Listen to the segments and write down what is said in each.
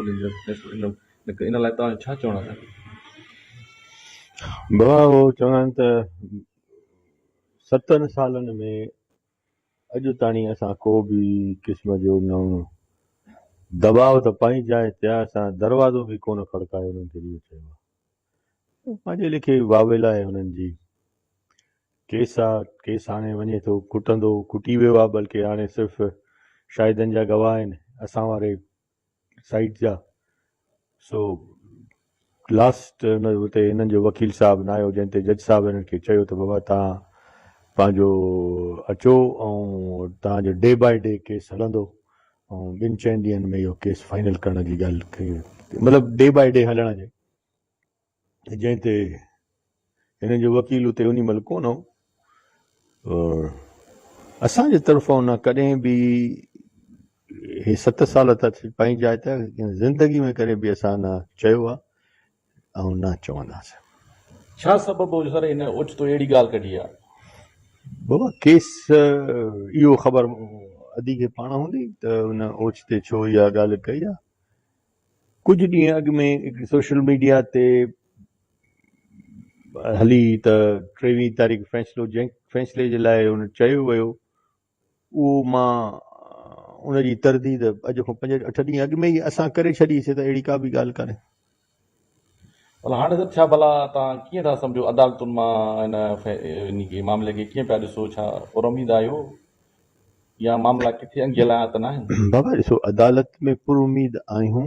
इन लाइ तव्हां छा चवणु था? बाबा उहो चवंदा आहिनि त 7 सालनि में अॼु ताणी असां को बि क़िस्म जो न दबाव त पंहिंजी जाइ ते आहे, असां दरवाज़ो बि कोन खड़कायो उन्हनि खे इहो चयो आहे। पंहिंजे लेखे वावेल आहे हुननि जी। केस आहे, केस हाणे वञे थो कुटंदो, कुटी वियो आहे, बल्कि हाणे सिर्फ़ु शाहिदनि जा गवाह आहिनि असां वारे साइड जा। सो लास्ट हुते हिननि जो वकील साहिबु न आयो, जंहिं ते जज साहिबु हिननि खे चयो त बाबा तव्हां पंहिंजो अचो ऐं तव्हांजो डे बाय डे केस हलंदो ऐं 2-4 ॾींहंनि में इहो केस फाइनल करण जी ॻाल्हि कई, मतिलबु डे बाय डे हलण जे, जंहिं ते हिननि जो वकील उते उन महिल कोन हो। और असांजे तरफ़ां न कॾहिं बि हे 7 साल त पंहिंजी जाइ ते ज़िंदगी में कॾहिं बि असां न चयो आहे ऐं न चवंदासीं। छा सबबु हो सर हिन ओचितो अहिड़ी ॻाल्हि कढी आहे? बाबा केस इहो ख़बर अदी खे पाण हूंदी त हुन ओचिते छो इहा ॻाल्हि कई आहे। कुझु ॾींहं अॻु में सोशल मीडिया ते हली त 23 तारीख़ फ़ैसिलो, जंहिं फ़ैसिले जे लाइ हुन चयो वियो उहो मां उनजी तरदीद अॼु खां 5-8 ॾींहं अॻु में ई असां करे छॾीसीं, त अहिड़ी का बि ॻाल्हि कान्हे। भला हाणे सर छा भला तव्हां कीअं था सम्झो अदालतुनि मां इन मामले खे कीअं पिया ॾिसो? छा पुरुमीद आहियो या मामला किथे अंगियल आया त न आहिनि? बाबा ॾिसो, अदालत में पुरुमीद आहियूं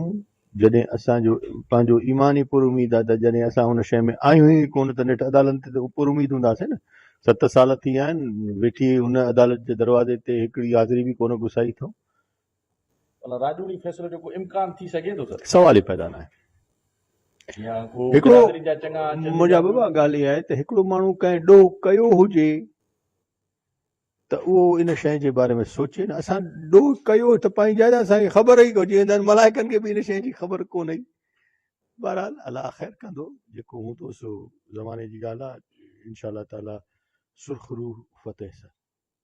जॾहिं असांजो पंहिंजो ईमान ई पुरुमीद आहे, त जॾहिं असां हुन शइ में आहियूं ई कोन त नेठि अदालत ते पुरुमीद हूंदासीं न। 7 साल थी विया आहिनि वेठी हुन अदालत जे दरवाज़े ते हिकिड़ी हाज़िरी बि कोन घुसाई अथऊं। भला राजूड़ी फ़ैसिलो जो को इम्कान थी सघे थो सर? सवाल ई पैदा न आहे। हिकिड़ो मुंहिंजा बाबा ॻाल्हि इहा आहे त हिकिड़ो माण्हू कंहिं ॾोह कयो हुजे त उहो इन शइ जे बारे में सोचे न। असां ॾोह कयो त पंहिंजी जाइ असांखे ख़बर ई कोन्हे, जीअं मलाइकनि खे बि इन शइ जी ख़बर कोन हुई। बहरहाल अलाह ख़ैर कंदो, जेको हूंदो सो ज़माने जी ॻाल्हि आहे। इंशा अल्लाह ताला सुर्ख़रू फ़तेह सां।